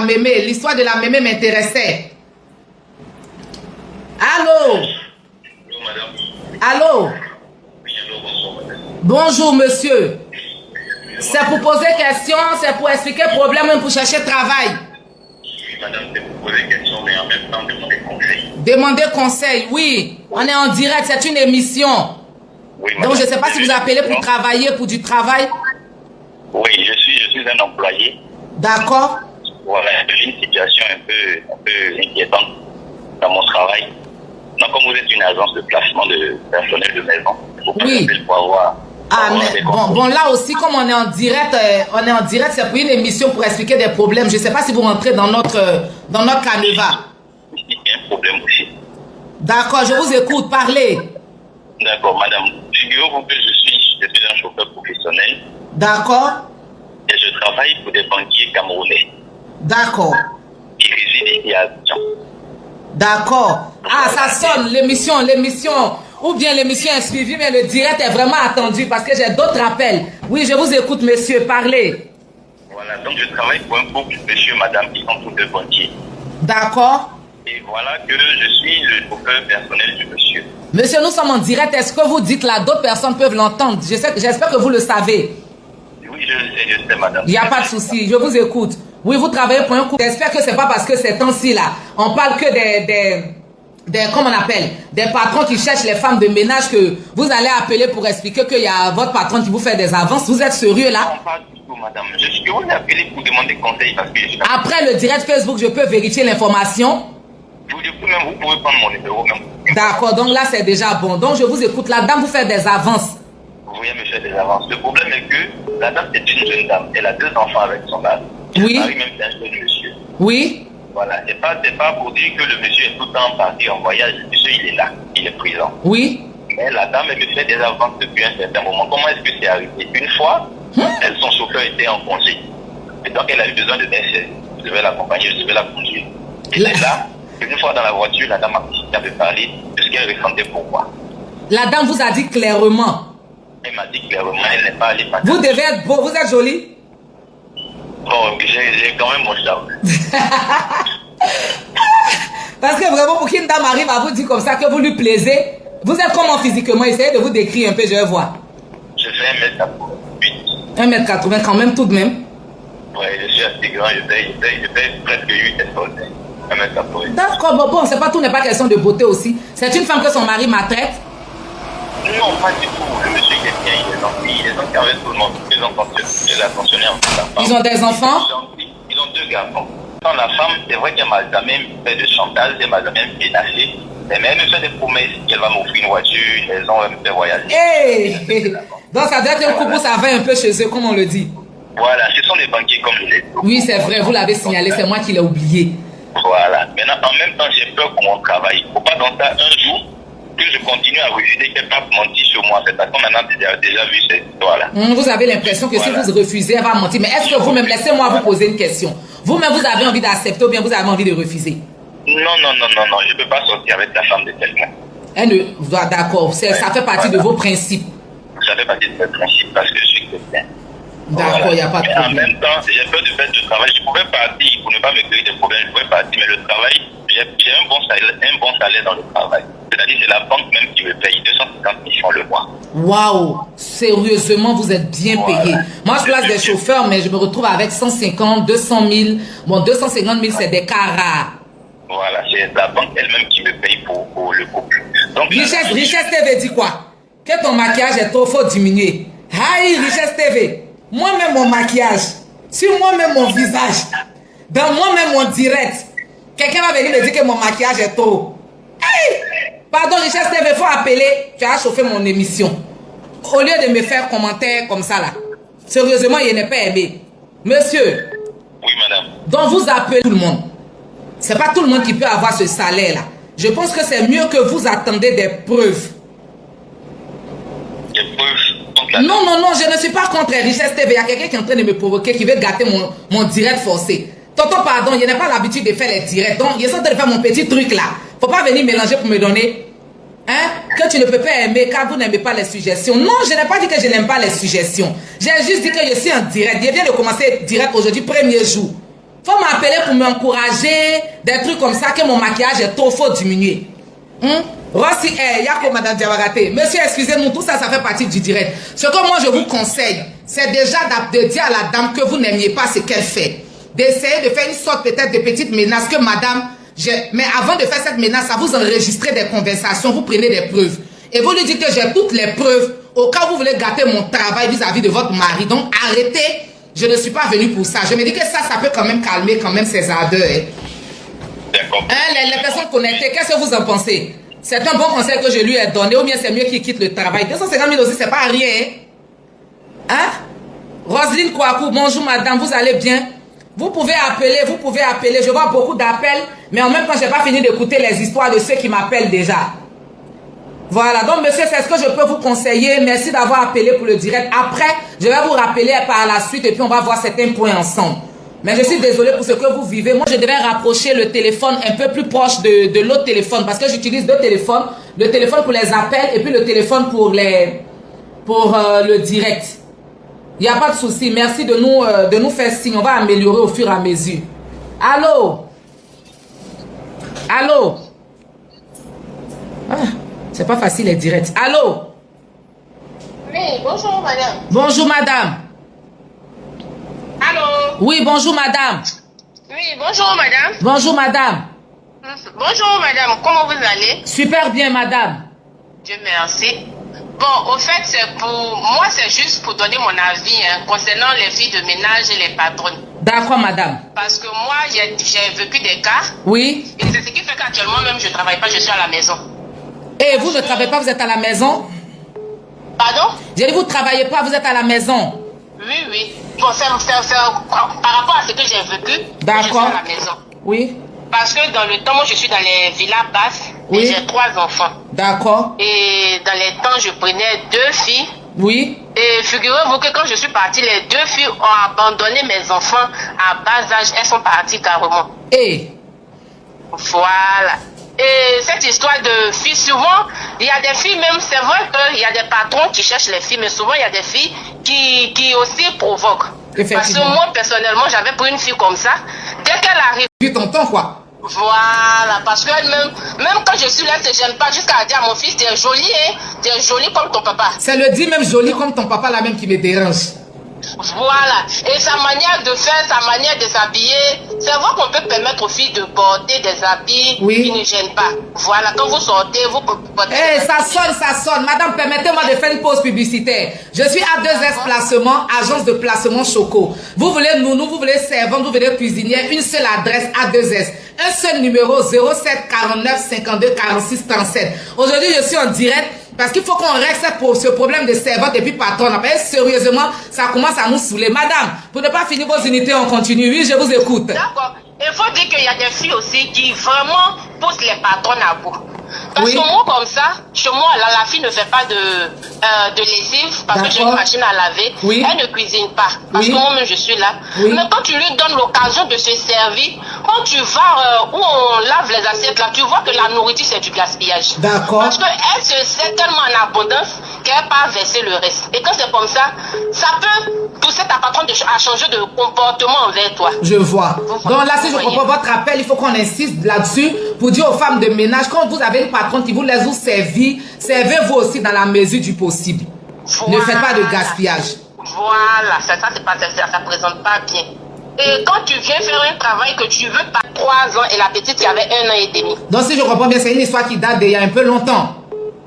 mémé, l'histoire de la mémé m'intéressait. Allô? Bonjour madame. Allô? Oui, allô, bonjour madame. Bonjour monsieur. C'est pour poser question, c'est pour expliquer le problème, même pour chercher travail. Oui madame, c'est pour poser des questions, mais en même temps demander conseil. Demander conseil, oui. On est en direct, c'est une émission. Oui madame. Donc je ne sais pas si vous appelez pour travailler, pour du travail. Oui, je suis un employé. D'accord. Voilà, j'ai une situation un peu inquiétante dans mon travail. Donc, comme vous êtes une agence de placement de personnel de maison, il faut Oui. pour avoir. Ah, mais bon, là aussi, comme on est en direct, c'est pour une émission pour expliquer des problèmes. Je ne sais pas si vous rentrez dans notre canevas. Il y a un problème aussi. D'accord, je vous écoute, parlez. D'accord, madame. Figurez-vous que je suis un chauffeur professionnel. D'accord. Et je travaille pour des banquiers camerounais. D'accord. Qui résident ici à Abidjan. D'accord. Ah, ça sonne, l'émission. Ou bien l'émission est suivie, mais le direct est vraiment attendu parce que j'ai d'autres appels. Oui, je vous écoute, monsieur, parlez. Voilà, donc je travaille pour un couple, monsieur et madame, qui sont tous deux banquiers. D'accord. Et voilà que je suis le chauffeur personnel du monsieur. Monsieur, nous sommes en direct. Est-ce que vous dites là, d'autres personnes peuvent l'entendre? J'espère que vous le savez. Oui, je sais, madame. Il n'y a pas de souci, je vous écoute. Oui, vous travaillez pour un couple. J'espère que ce n'est pas parce que ces temps-ci là, on parle que comment on appelle, des patrons qui cherchent les femmes de ménage que vous allez appeler pour expliquer qu'il y a votre patron qui vous fait des avances. Vous êtes sérieux là? Non, pas du tout, madame. Je suis appelé pour demander conseil parce que Après le direct Facebook, je peux vérifier l'information. Vous pouvez prendre mon numéro même. D'accord, donc là c'est déjà bon. Donc je vous écoute. La dame vous fait des avances. Vous voyez me faire des avances. Le problème est que la dame est une jeune dame. Elle a 2 enfants avec son mari. Oui. Le mari même c'est un jeune monsieur. Oui. Voilà, c'est pas pour dire que le monsieur est tout le temps parti en voyage. Le monsieur, il est là, il est présent. Oui. Mais la dame, elle me fait des avances depuis un certain moment. Comment est-ce que c'est arrivé? Une fois, son chauffeur était en congé. Et donc, elle a eu besoin de m'aider. Je devais l'accompagner, je devais la conduire. Et c'est là, une fois dans la voiture, la dame a pu parler de ce qu'elle ressentait pour moi. La dame vous a dit clairement. Elle m'a dit clairement, elle n'est pas allée par Vous devez être beau, vous êtes jolie. Bon, j'ai quand même mon charme. Parce que vraiment, pour qu'une dame arrive à vous dire comme ça, que vous lui plaisez, vous êtes comment physiquement? Essayez de vous décrire un peu, je vais voir. Je fais 1m88. 1m80 quand même, tout de même. Oui, je suis assez grand, je fais presque 8 cm. 1m80. D'accord, bon, c'est pas tout, n'est pas question de beauté aussi. C'est une femme que son mari maltraite? Non, pas du tout. Le monsieur il est bien, il est gentil, il est gentil avec tout le monde. Ils ont attentionné en sa femme. Ils ont des enfants? Ils ont 2 garçons. Quand la femme, c'est vrai qu'elle m'a jamais fait de chantage, elle m'a jamais menacé. Mais elle me fait des promesses qu'elle va m'offrir une voiture, une maison, elle me fait voyager. Hey! Donc ça doit être un couple, ça va un peu chez eux, comme on le dit. Voilà, ce sont des banquiers comme je l'ai dit. Oui, c'est vrai, vous l'avez signalé, c'est moi qui l'ai oublié. Voilà. Maintenant, en même temps, j'ai peur pour mon travail. Il ne faut pas dans ça un jour que je continue à refuser qu'elle va mentir sur moi. C'est parce qu'on en a déjà vu cette histoire-là. Vous avez l'impression que si vous refusez, elle va mentir. Mais est-ce que vous-même, laissez-moi vous poser une question. Vous-même, vous avez envie d'accepter ou bien vous avez envie de refuser? Non, je ne peux pas sortir avec la femme de quelqu'un. D'accord, ça fait partie de vos principes. Ça fait partie de mes principes parce que je suis chrétien. D'accord, il n'y a pas de problème. En même temps, j'ai peur de faire du travail. Je pouvais partir pour ne pas me créer des problèmes. Je pouvais partir, mais le travail, j'ai un bon salaire dans le travail. C'est-à-dire que c'est la banque même qui me paye 250 000 le mois. Waouh! Sérieusement, vous êtes bien payé. Moi, je place des chauffeurs, mais je me retrouve avec 150, 200 000. Bon, 250 000, c'est des cas rares. Voilà, c'est la banque elle-même qui me paye pour le couple. Donc, Richesse TV dit quoi? Que ton maquillage est trop, faut diminuer. Aïe, Richesse TV. Moi-même, mon maquillage, sur moi-même, mon visage, dans moi-même, mon direct, quelqu'un va venir me dire que mon maquillage est trop. Hey! Pardon, Richesse TV, il faut appeler. Tu as chauffé mon émission. Au lieu de me faire commentaire comme ça, là. Sérieusement, il n'est pas aimé. Monsieur. Oui, madame. Donc, vous appelez tout le monde. C'est pas tout le monde qui peut avoir ce salaire-là. Je pense que c'est mieux que vous attendez des preuves. Des preuves? Non, je ne suis pas contre Richesse TV. Il y a quelqu'un qui est en train de me provoquer, qui veut gâter mon direct forcé. Tonton, pardon, je n'ai pas l'habitude de faire les directs. Donc, je suis en train de faire mon petit truc là. Faut pas venir mélanger pour me donner. Hein? Que tu ne peux pas aimer car vous n'aimez pas les suggestions. Non, je n'ai pas dit que je n'aime pas les suggestions. J'ai juste dit que je suis en direct. Je viens de commencer direct aujourd'hui, premier jour. Faut m'appeler pour m'encourager, des trucs comme ça, que mon maquillage est trop, faut diminuer. Rossi, Yako, Madame Diawagate. Monsieur, excusez-nous, tout ça, ça fait partie du direct. Ce que moi, je vous conseille, c'est déjà de dire à la dame que vous n'aimiez pas ce qu'elle fait. D'essayer de faire une sorte peut-être de petite menace que madame, mais avant de faire cette menace, vous enregistrez des conversations, vous prenez des preuves. Et vous lui dites que j'ai toutes les preuves au cas où vous voulez gâter mon travail vis-à-vis de votre mari. Donc, arrêtez. Je ne suis pas venue pour ça. Je me dis que ça peut quand même calmer quand même ses ardeurs. D'accord. Les personnes connectées, qu'est-ce que vous en pensez? C'est un bon conseil que je lui ai donné, ou bien c'est mieux qu'il quitte le travail. 250 000 aussi, c'est pas rien. Hein? Roselyne Kouakou, bonjour madame, vous allez bien? Vous pouvez appeler. Je vois beaucoup d'appels, mais en même temps, je n'ai pas fini d'écouter les histoires de ceux qui m'appellent déjà. Voilà, donc monsieur, c'est ce que je peux vous conseiller. Merci d'avoir appelé pour le direct. Après, je vais vous rappeler par la suite et puis on va voir certains points ensemble. Mais je suis désolée pour ce que vous vivez. Moi, je devrais rapprocher le téléphone un peu plus proche de l'autre téléphone parce que j'utilise deux téléphones. Le téléphone pour les appels et puis le téléphone pour le direct. Il n'y a pas de souci. Merci de nous faire signe. On va améliorer au fur et à mesure. Allô? Allô? Ah, c'est pas facile les directs. Allô? Oui, bonjour madame. Bonjour madame. Allô? Oui, bonjour madame. Oui, bonjour madame. Bonjour madame. Bonjour madame, comment vous allez? Super bien madame. Dieu merci. Bon, au fait, c'est juste pour donner mon avis concernant les filles de ménage et les patronnes. D'accord madame. Parce que moi, j'ai vécu des cas. Oui. Et c'est ce qui fait qu'actuellement même, je ne travaille pas, je suis à la maison. Et vous ne travaillez pas, vous êtes à la maison? Pardon? J'ai dit, vous ne travaillez pas, vous êtes à la maison? Oui, oui. Bon, c'est par rapport à ce que j'ai vécu, je suis à la maison. Oui. Parce que dans le temps, moi, je suis dans les villas basses oui. Et j'ai 3 enfants. D'accord. Et dans les temps, je prenais 2 filles. Oui. Et figurez-vous que quand je suis partie, les 2 filles ont abandonné mes enfants à bas âge. Elles sont parties carrément. Et voilà. Et cette histoire de filles, souvent, il y a des filles même, c'est vrai qu'il y a des patrons qui cherchent les filles, mais souvent il y a des filles qui aussi provoquent. Parce que moi, personnellement, j'avais pris une fille comme ça. Dès qu'elle arrive... Tu t'entends quoi? Voilà, parce qu'elle-même, même quand je suis là, elle ne se gêne pas jusqu'à dire à mon fils, t'es joli, hein? T'es joli comme ton papa. C'est le dit même joli comme ton papa là même qui me dérange. Voilà, et sa manière de faire, sa manière de s'habiller, c'est vrai qu'on peut permettre aux filles de porter des habits qui ne gênent pas. Voilà, quand vous sortez, vous portez... ça sonne. Madame, permettez-moi de faire une pause publicitaire. Je suis A2S Placement, agence de placement Choco. Vous voulez nounou, vous voulez servante, vous voulez cuisinière, une seule adresse A2S. Un seul numéro 07 49 52 46 37. Aujourd'hui, je suis en direct. Parce qu'il faut qu'on règle ce problème de servante et puis patronne. Après, sérieusement, ça commence à nous saouler. Madame, pour ne pas finir vos unités, on continue. Oui, je vous écoute. D'accord. Il faut dire qu'il y a des filles aussi qui vraiment poussent les patronnes à bout. Parce que moi, comme ça, chez moi, la fille ne fait pas de lessive parce que j'ai une machine à laver. Elle ne cuisine pas parce que moi-même, je suis là. Mais quand tu lui donnes l'occasion de se servir, quand tu vas où on lave les assiettes, là, tu vois que la nourriture, c'est du gaspillage. D'accord. Parce qu'elle se sert tellement en abondance qu'elle part verser le reste. Et quand c'est comme ça, ça peut pousser ta patronne à changer de comportement envers toi. Je vois. Donc là, si je comprends votre appel, il faut qu'on insiste là-dessus pour dire aux femmes de ménage, quand vous avez une patronne qui vous laisse vous servir, servez-vous aussi dans la mesure du possible. Voilà. Ne faites pas de gaspillage. Voilà, ça ne présente pas bien. Et quand tu viens faire un travail que tu veux pas 3 ans et la petite qui avait 1 an et demi. Donc si je comprends bien, c'est une histoire qui date d'il y a un peu longtemps.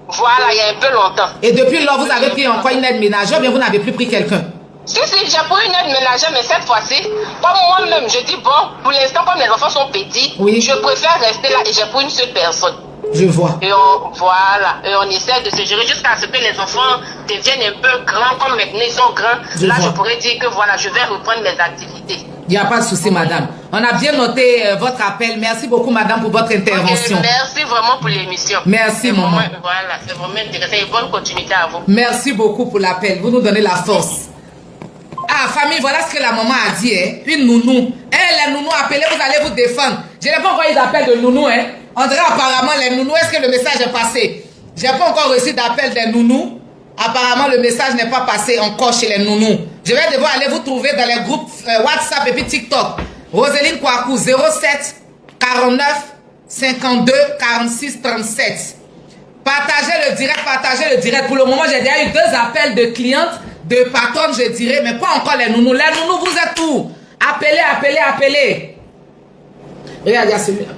Voilà, il y a un peu longtemps. Et depuis lors, vous avez pris encore une aide ménagère ou bien vous n'avez plus pris quelqu'un? Si, j'ai pris une aide ménagère, mais cette fois-ci, comme moi-même, je dis, bon, pour l'instant, comme les enfants sont petits, je préfère rester là et j'ai pris une seule personne. Je vois. Et on essaie de se gérer jusqu'à ce que les enfants deviennent un peu grands, comme maintenant ils sont grands. Je pourrais dire que voilà, je vais reprendre mes activités. Il n'y a pas de souci, madame. On a bien noté votre appel. Merci beaucoup, madame, pour votre intervention. Merci vraiment pour l'émission. Merci, maman. Voilà, c'est vraiment intéressant et bonne continuité à vous. Merci beaucoup pour l'appel. Vous nous donnez la force. Ah, famille, voilà ce que la maman a dit, hein. Une nounou. Les nounous, appelez, vous allez vous défendre. Je n'ai pas encore eu d'appel de nounou, hein. On dirait apparemment les nounous, est-ce que le message est passé? Je n'ai pas encore reçu d'appel des nounous. Apparemment, le message n'est pas passé encore chez les nounous. Je vais devoir aller vous trouver dans les groupes WhatsApp et puis TikTok. Roseline Kouakou, 07 49 52 46 37. Partagez le direct, partagez le direct. Pour le moment, j'ai déjà eu 2 appels de clientes, de patronnes, je dirais, mais pas encore les nounous. Les nounous, vous êtes où? Appelez, appelez, appelez. Regarde, il y a celui-là.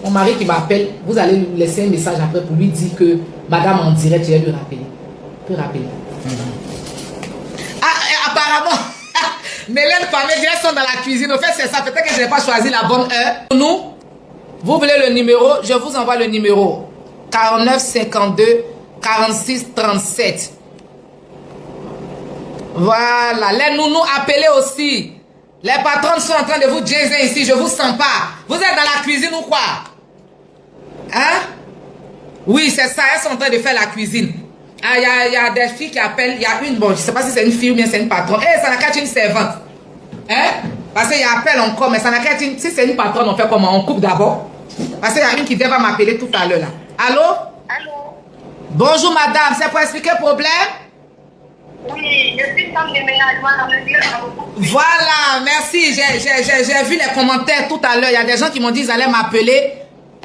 Mon mari qui m'appelle, vous allez lui laisser un message après pour lui dire que madame en direct, je vais lui rappeler. Tu peux rappeler. Ah, apparemment, Mélène Pamé, elles sont dans la cuisine. Au fait, c'est ça. Peut-être que je n'ai pas choisi la bonne heure. Nous, vous voulez le numéro? Je vous envoie le numéro. 49 52 46 37. Voilà. Les nounous, appelez aussi. Les patronnes sont en train de vous jazzer ici. Je vous sens pas. Vous êtes dans la cuisine ou quoi? Hein? Oui, c'est ça. Elles sont en train de faire la cuisine. Ah, il y a des filles qui appellent. Il y a une, bon, je ne sais pas si c'est une fille ou bien c'est une patronne. Eh, ça n'a qu'à être une servante. Hein? Parce qu'il y a appel encore, mais ça n'a qu'à être une. Si c'est une patronne, on fait comment? On coupe d'abord. Parce qu'il y a une qui va m'appeler tout à l'heure là. Allô? Allô? Bonjour madame, c'est pour expliquer le problème? Oui, je suis femme de ménage, dans le lieu. Voilà, merci. J'ai vu les commentaires tout à l'heure. Il y a des gens qui m'ont dit qu'ils allaient m'appeler.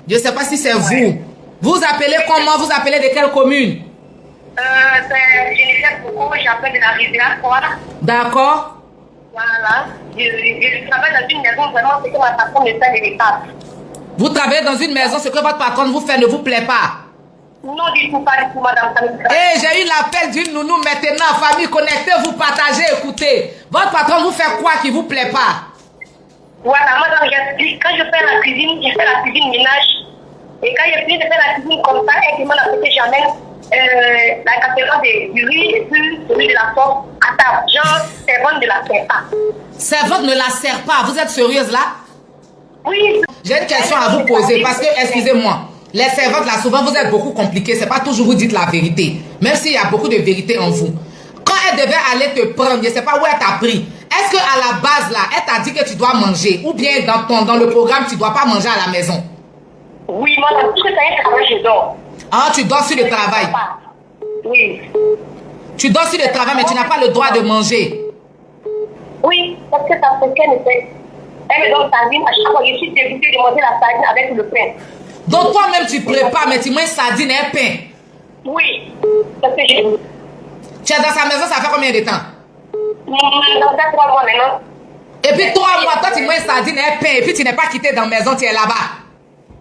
Je ne sais pas si c'est vous. Vous appelez comment? Vous appelez de quelle commune? C'est Jennifer Foucault, j'appelle de la Rivière Croix. D'accord. Voilà. Je travaille dans une maison, vraiment, c'est que ma patronne me fait des étapes. Vous travaillez dans une maison, ce que votre patronne vous fait ne vous plaît pas? Non, du tout, pas du tout, madame. Eh, j'ai eu l'appel d'une nounou maintenant. Famille, connectez-vous, partagez, écoutez. Votre patron vous fait quoi qui vous plaît pas? Voilà, madame, j'explique. Quand je fais la cuisine, je fais la cuisine ménage. Et quand je finis de faire la cuisine comme ça, elle demande à ce que j'amène la casserole du riz et puis celui de la sauce à table. Genre, servante ne la sert pas. Servante ne la sert pas. Vous êtes sérieuse là? Oui. J'ai une question à vous poser parce que, excusez-moi, les servantes là, souvent vous êtes beaucoup compliqués. C'est pas toujours vous dites la vérité. Même s'il y a beaucoup de vérité en vous. Quand elle devait aller te prendre, je ne sais pas où elle t'a pris. Est-ce qu'à la base là, elle t'a dit que tu dois manger? Ou bien dans le programme, tu ne dois pas manger à la maison? Oui, madame, parce que ça y est, quand je dors. Ah, tu dors sur le travail? Oui. Tu dors sur le travail, mais tu n'as pas le droit de manger? Oui, parce que ça fait qu'elle me fait. Elle me donne sardine. À chaque fois, je suis dégoûtée de manger la sardine avec le pain. Donc toi-même, tu prépares, mais tu manges sardine et pain? Oui, parce que j'ai... Tu es dans sa maison, ça fait combien de temps? Dans 3 mois maintenant. Et puis 3 mois, toi tu manges sardine et pain, et puis tu n'es pas quitté dans la maison, tu es là-bas.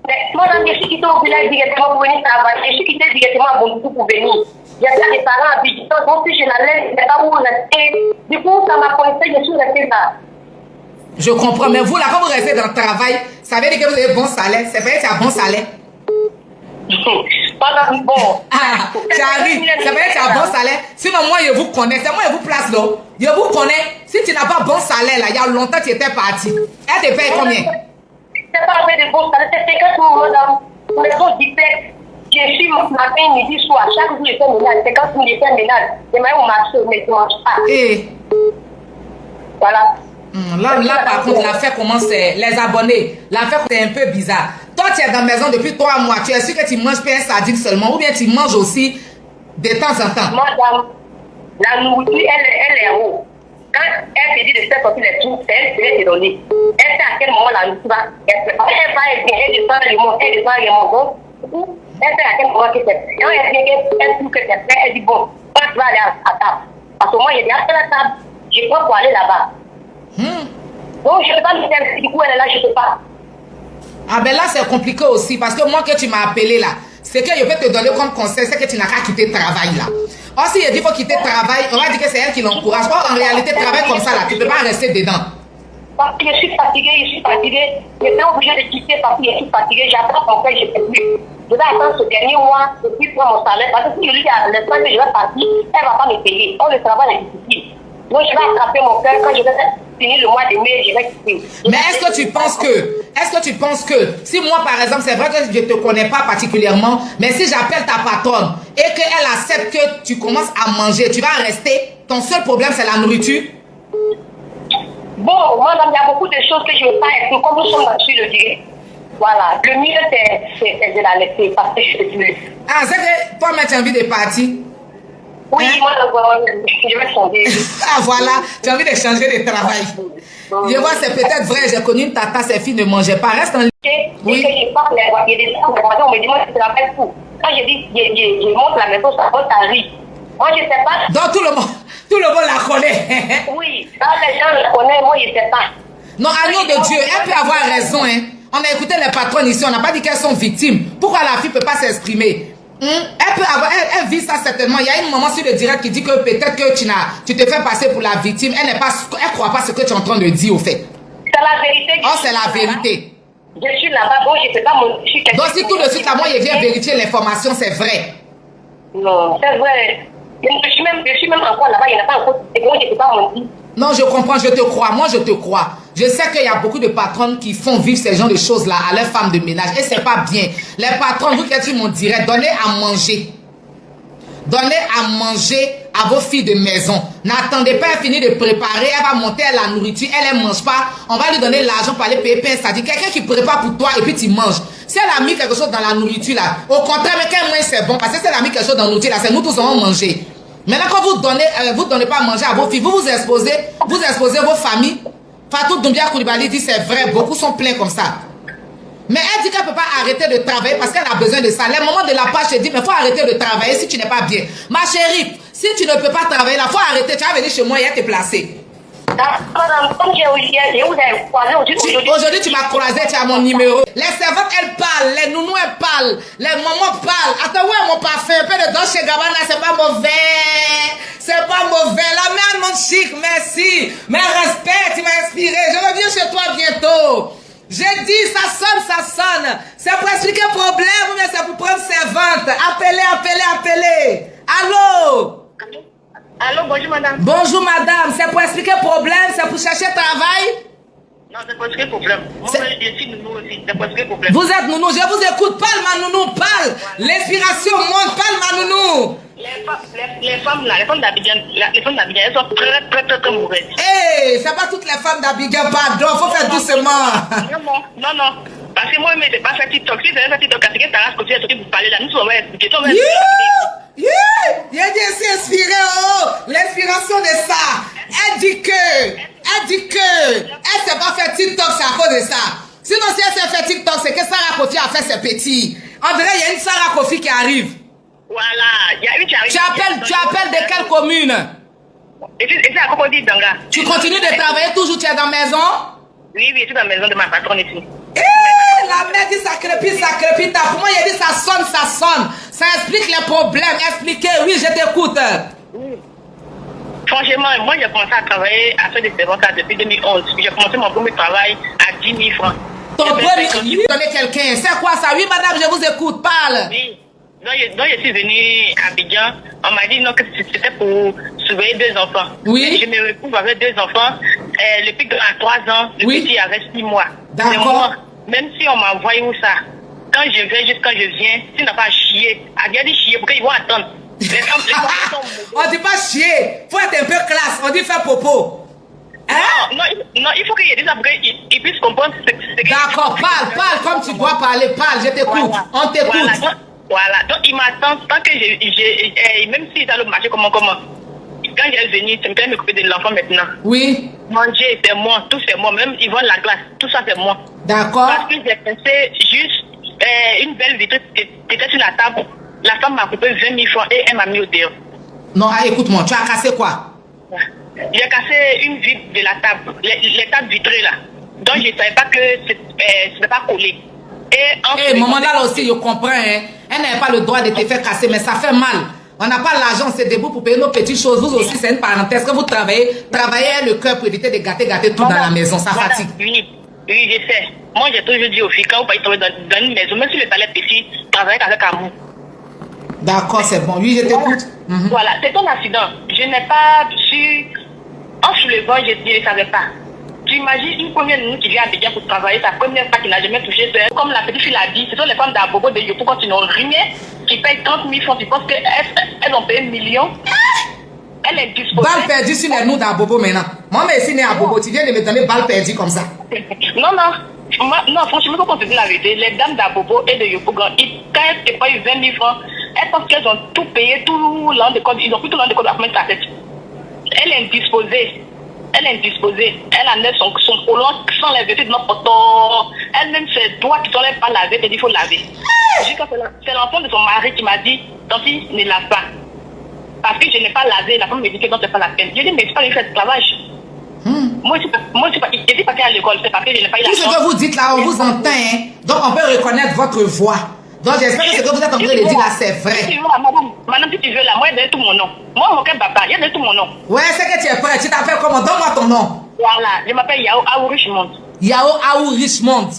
Mais madame, je suis quittée au village directement pour venir travailler. Je suis quittée directement à Bonjour pour venir. J'ai des parents habitants, donc si je n'allais pas où rester. Du coup, ça m'a coincé, je suis restée là. Je comprends, mais vous là, quand vous restez dans le travail, ça veut dire que vous avez bon salaire. C'est vrai que tu as bon salaire. Madame, bon. Ah, tu arrives, ça veut dire que tu as bon salaire. Sinon, moi, je vous connais. C'est moi, je vous place là. Je vous connais. Si tu n'as pas bon salaire là, il y a longtemps tu étais parti. Elle te paye combien? C'est pas fait de bon salaire, c'est 50 000, madame. Pour les autres diplex, je suis matin, midi, soir. Chaque jour, je fais ménage. 50 000, je fais ménage. Je mets au marché, mais je ne mange pas. Et voilà. Là, par contre, l'affaire commence, les abonnés, l'affaire c'est un peu bizarre. Toi, tu es dans la maison depuis 3 mois, tu es sûr que tu manges pas un sardine seulement, ou bien tu manges aussi de temps en temps? Madame, la nourriture, elle est haut. Quand elle te dit de faire sortir les trucs, c'est elle qui va te donner. Elle sait à quel moment la nourriture va. Elle va, elle descend le monde, elle descend le monde. Donc, elle sait à quel moment que c'est prêt. Quand elle vient, elle trouve que c'est prêt, elle dit bon, quand tu vas aller à table. Parce que moi, j'ai dit après la table, je crois pour aller là-bas. Donc, je ne peux pas me dire, du coup, elle est là, je ne sais pas. Ah ben là, c'est compliqué aussi, parce que moi, que tu m'as appelé là, c'est que je peux te donner comme conseil, c'est que tu n'as qu'à quitter le travail là. Or, si il dit qu'il faut quitter le travail, on va dire que c'est elle qui l'encourage. Or, en réalité, travail comme ça là, tu ne peux pas rester dedans. Parce que je suis fatiguée. Je suis obligée de quitter parce que je suis fatiguée. J'attends mon père, je ne peux plus. Je vais attendre ce dernier mois, et puis prendre mon salaire. Parce que si je lui dis à l'instant que je vais partir, elle ne va pas me payer. Or, le travail est difficile. Donc, je vais attraper mon cœur. Quand je vais finir le mois de mai, je vais quitter. Mais est-ce que tu penses que, si moi par exemple, c'est vrai que je ne te connais pas particulièrement, mais si j'appelle ta patronne et qu'elle accepte que tu commences à manger, tu vas rester, ton seul problème c'est la nourriture? Bon, madame, il y a beaucoup de choses que je ne veux pas être, comme nous sommes dans le direct. Voilà, le mieux c'est de la laisser parce que je ne peux plus. Ah, c'est que toi-même tu as envie de partir? Oui, hein? Moi, je vais changer. Ah, voilà, tu as envie de changer de travail. Je vois, c'est peut-être vrai, j'ai connu une tata, ses filles ne mangeaient pas. Reste en ligne. Oui. Et que je parle, il y a des gens on me dit, moi, je te rappelle tout. Quand je dis, je monte la maison, ça monte à rire. Moi, je ne sais pas. Donc, tout le monde la connaît. Oui, quand les gens la connaissent, moi, je ne sais pas. Non, agneau de Dieu, elle peut avoir raison, hein. On a écouté les patronnes ici, on n'a pas dit qu'elles sont victimes. Pourquoi la fille ne peut pas s'exprimer? Elle peut avoir, elle vit ça certainement. Il y a une maman sur le direct qui dit que peut-être que tu te fais passer pour la victime. Elle ne croit pas ce que tu es en train de dire au fait. C'est la vérité. Oh, c'est la vérité. Je suis là-bas, bon, je ne sais pas mon... Donc si tout de suite là, moi, je viens vérifier l'information, c'est vrai. Non, c'est vrai. Je suis même encore là-bas, il n'y en a pas encore. Et moi, je ne sais pas mon dit. Non, je comprends, je te crois. Moi, je te crois. Je sais qu'il y a beaucoup de patronnes qui font vivre ces genres de choses-là à leurs femmes de ménage. Et c'est pas bien. Les patronnes, vous qui êtes sur mon direct, donnez à manger. Donnez à manger à vos filles de maison. N'attendez pas, elle finit de préparer, elle va monter à la nourriture, elle ne mange pas. On va lui donner l'argent pour aller payer pain. C'est-à-dire quelqu'un qui prépare pour toi et puis tu manges. Si elle a mis quelque chose dans la nourriture là, au contraire, mais quand même c'est bon. Parce que si elle a mis quelque chose dans la nourriture là, c'est nous tous allons manger. Maintenant, quand vous donnez pas à manger à vos filles, vous exposez vos familles. Fatou Doumbia Koulibaly dit c'est vrai, beaucoup sont pleins comme ça. Mais elle dit qu'elle ne peut pas arrêter de travailler parce qu'elle a besoin de ça. Les moments de la page, je dis, mais il faut arrêter de travailler si tu n'es pas bien. Ma chérie, si tu ne peux pas travailler, il faut arrêter. Tu vas venir chez moi et te placer. Aujourd'hui, tu m'as croisé, tu as mon numéro. Les servantes, elles parlent. Les nounous, elles parlent. Les mamans parlent. Attends, où est mon parfum? Un peu de Dolce & Gabbana, c'est pas mauvais. C'est pas mauvais. La mère, mon chic, merci. Mais respect, tu m'as inspiré. Je reviens chez toi bientôt. J'ai dit, ça sonne. C'est pour expliquer le problème ou bien c'est pour prendre servante. Appelez. Allô? Allô, bonjour madame. Bonjour madame, c'est pour expliquer le problème, c'est pour chercher travail? Non, c'est pour expliquer le problème. Moi, je suis nounou aussi, c'est pour expliquer le problème. Vous êtes nounou, je vous écoute, parle ma nounou, parle. L'inspiration monte, parle ma nounou. Les femmes là, les femmes d'Abidjan, elles sont très mauvaises. Hey, c'est pas toutes les femmes d'Abidjan, pardon, faut faire doucement. Non. Parce que moi, je n'ai pas fait TikTok. Si c'est un TikTok, c'est que Taras continue à sortir pour parler là. Nous sommes expliqués. Il a dit ainsi inspiré, oh, l'inspiration de ça. Elle dit que, elle s'est pas fait TikTok, c'est à cause de ça. Sinon, si elle s'est fait TikTok, c'est que Sarah Kofi a fait ses petits. On dirait qu'il y a une Sarah Kofi qui arrive. Voilà, il y a une qui arrive. Tu appelles de quelle commune? Et c'est à Cocody Danga. Tu continues de travailler toujours, tu es dans la maison? Oui, je suis dans la maison de ma patronne ici. La mère dit ça crépite. Pour moi, il a dit ça sonne. Ça explique les problèmes. Expliquez, oui, je t'écoute. Franchement, moi, j'ai commencé à travailler à faire des servantes depuis 2011. J'ai commencé mon premier travail à 10 000 francs. Ton premier, donnez quelqu'un. C'est quoi ça? Oui, madame, je vous écoute. Parle. Oui. Donc, je suis venue à Abidjan. On m'a dit non, que c'était pour surveiller 2 enfants. Oui. Je me retrouve avec 2 enfants. Le plus grand a 3 ans, le petit avait 6 mois. D'accord. Même si on m'a envoyé où ça, quand je vais, juste quand je viens, tu n'as pas à chier. À bien dit chier, parce qu'ils vont attendre. On dit pas chier. Faut être un peu classe. On dit faire popo. Hein? Non, il faut qu'il y ait des après qu'ils puissent comprendre ce que. D'accord, parle comme tu dois parler. Parle, je t'écoute. Voilà. On t'écoute. Voilà, donc il m'attend tant que même s'il est dans le marché, comment. Quand j'ai venu, c'est me m'occuper de l'enfant maintenant. Oui. Manger, c'est moi, tout c'est moi. Même ils vendent la glace, tout ça c'est moi. D'accord. Parce que j'ai pensé juste une belle vitrine qui était sur la table. La femme m'a coupé 20 000 francs et elle m'a mis au dehors. Non, écoute-moi, tu as cassé quoi? J'ai cassé une vitre de la table, les tables vitrées là. Donc je ne savais pas que c'était pas collé. Et maman là aussi, je comprends, hein. Elle n'avait pas le droit de te faire casser, mais ça fait mal. On n'a pas l'argent, c'est debout pour payer nos petites choses. Vous aussi, c'est une parenthèse. Quand vous travaillez le cœur pour éviter de gâter tout dans la maison. Ça fatigue. Oui, je sais. Moi, j'ai toujours dit aux filles, quand vous pouvez travailler dans une maison, même si le salaire est petit, travaillez avec amour. D'accord, c'est bon. Oui, je t'écoute. Voilà, c'est ton accident. Je n'ai pas su. En soulevant, je ne savais pas. Tu imagines une première nounou qui vient à Abidjan pour travailler, sa première fois qu'il n'a jamais touché. Comme la petite fille l'a dit, ce sont les femmes d'Abobo de Yopou quand ils n'ont rien, qui payent 30 000 francs. Tu penses qu'elles ont payé 1 million? Elle est disposée. Balle perdue sur les noms d'Abobo maintenant. Moi, mais si n'est Abobo, tu viens de me donner balle perdue comme ça. Non, franchement, quand on te dit la vérité, les dames d'Abobo et de Yopougon, quand elles ne payent 20 000 francs, elles pensent qu'elles ont tout payé, tout l'an de code. Ils ont pris tout l'an de code à mettre sa tête. Elle est indisposée. Elle est indisposée. Elle enlève son colon sans les vêtements de notre photo. Elle-même, ses doigts qui ne sont pas lavés, elle dit qu'il faut laver. C'est l'enfant de son mari qui m'a dit, tant pis, ne lave pas. Parce que je n'ai pas lavé, la femme me dit que non, c'est pas la peine. Je dis, mais c'est pas le fait de travail. Moi, je dis pas qu'à l'école, c'est parce que je n'ai pas eu la chance. Tout ce que vous dites là, on vous entend, hein. Donc on peut reconnaître votre voix. Donc j'espère que ce que vous êtes en train de dire là, c'est vrai. Si tu veux, madame, si tu veux là, moi, il y a tout mon nom. Moi, mon cœur papa, il y a tout mon nom. Ouais, c'est que tu es prêt. Tu t'appelles comment? Donne-moi ton nom. Voilà, je m'appelle Yao Aou Richmond. Yao Aou Richmond.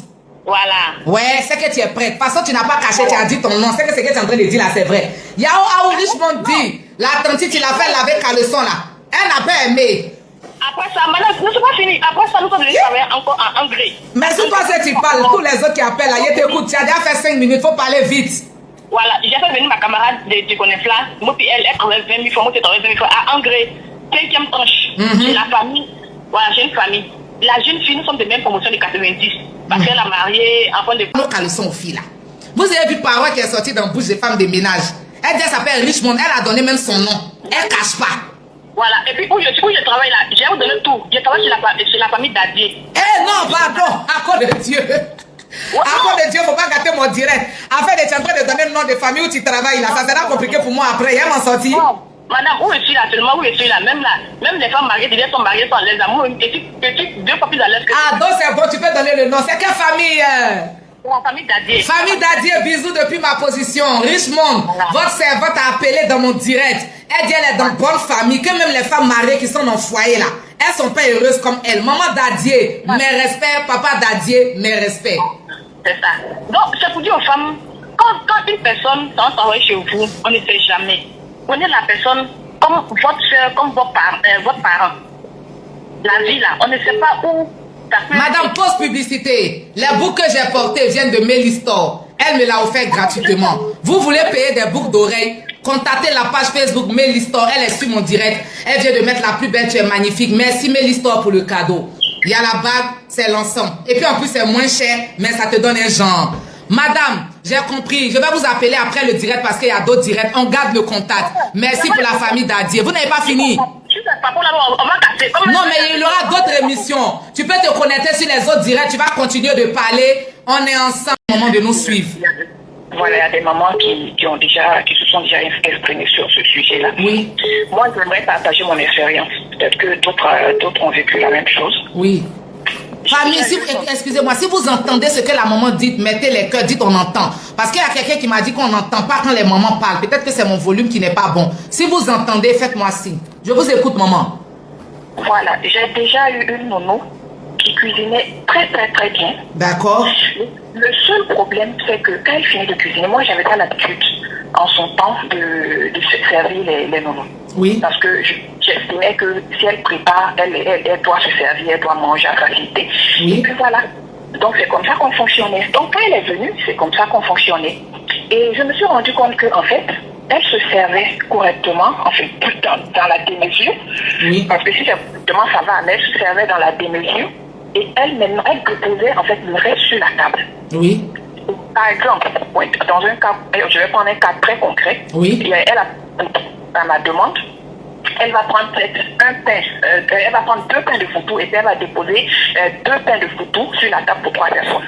Voilà. Ouais, c'est que tu es prête. De toute façon, tu n'as pas caché, tu as dit ton nom. C'est que ce que tu es en train de dire là, c'est vrai. Yao Aou Richmond dit, la tante, tu l'as fait laver caleçon là. Elle n'a pas aimé. Après ça, madame, nous ne sommes pas finis. Après ça, nous sommes venus travailler encore en engrais. Mais si toi, si tu parles, tous les autres qui appellent là, ils t'écoutent. Tu as déjà fait 5 minutes, il faut parler vite. Voilà, j'ai fait venir ma camarade de Gonefla. Moi, puis elle travaille 20 000 fois, moi, je travaille 20 000 fois à engrais. 5e tranche. J'ai la famille. Voilà, j'ai une famille. La jeune fille, nous sommes de même promotion de 90. Parce qu'elle a marié, enfant de... Nos caleçons aux filles là. Vous avez vu parole qui est sortie dans la bouche des femmes de ménage. Elle dit, elle s'appelle Richmond. Elle a donné même son nom. Elle cache pas. Voilà, et puis où je travaille là, j'ai vous donné tout. Je travaille chez la famille d'Adier. Eh non, pardon, à cause de Dieu. À cause de Dieu, faut pas gâter mon direct. Afin de en train de donner le nom de famille où tu travailles là, ça sera compliqué pour moi après. Il y a m'en sortir. Non, madame, où je suis là, seulement où je suis là, même les femmes mariées, déjà sont mariées sans les amours, et tu 2 fois plus à l'aise que... Ah, donc c'est bon, tu peux donner le nom. C'est quelle famille? La famille d'Adier. Famille d'Adier, bisous depuis ma position. Richmond, voilà. Votre servante a appelé dans mon direct. Elle dit elle est dans bonne famille, que même les femmes mariées qui sont dans le foyer là, elles sont pas heureuses comme elle. Maman d'Adier, mes respects. Papa d'Adier, mes respects. C'est ça. Donc, c'est pour dire aux femmes, quand une personne travaille chez vous, on ne sait jamais. Prenez la personne comme votre soeur, comme votre parent. La vie là, on ne sait pas où. Madame, pause publicité. Les boucles que j'ai portées viennent de Mélistor. Elle me l'a offert gratuitement. Vous voulez payer des boucles d'oreilles? Contactez la page Facebook Mélistor. Elle est sur mon direct. Elle vient de mettre la plus belle. Tu es magnifique. Merci Mélistor pour le cadeau. Il y a la bague, c'est l'ensemble. Et puis en plus, c'est moins cher, mais ça te donne un genre. Madame, j'ai compris. Je vais vous appeler après le direct parce qu'il y a d'autres directs. On garde le contact. Merci pour la famille d'Adier. Vous n'avez pas fini? Non, mais il y aura d'autres émissions. Tu peux te connecter sur les autres directs. Tu vas continuer de parler. On est ensemble au moment de nous suivre. Voilà, il y a des mamans qui se sont déjà exprimées sur ce sujet-là. Oui. Moi, j'aimerais partager mon expérience. Peut-être que d'autres ont vécu la même chose. Oui. Famille, excusez-moi, si vous entendez ce que la maman dit, mettez les cœurs, dites on entend. Parce qu'il y a quelqu'un qui m'a dit qu'on n'entend pas quand les mamans parlent. Peut-être que c'est mon volume qui n'est pas bon. Si vous entendez, faites-moi signe. Je vous écoute, maman. Voilà, j'ai déjà eu une nounou qui cuisinait très bien. D'accord. Le seul problème, c'est que quand elle finit de cuisiner, moi j'avais pas l'habitude en son temps de se servir les nounous. Oui. Parce que j'estimais que si elle prépare, elle doit se servir, elle doit manger à facilité. Oui. Et puis voilà. Donc c'est comme ça qu'on fonctionnait. Donc quand elle est venue, c'est comme ça qu'on fonctionnait. Et je me suis rendu compte qu'en fait, elle se servait correctement, en fait, dans la démesure. Oui. Parce que si c'est correctement, ça va, mais elle se servait dans la démesure. Et elle déposait en fait le reste sur la table. Oui. Par exemple, dans un cas, je vais prendre un cas très concret. Oui. Elle à ma demande, elle va prendre un pain, elle va prendre 2 pains de foutou et puis elle va déposer 2 pains de foutou sur la table pour 3 personnes.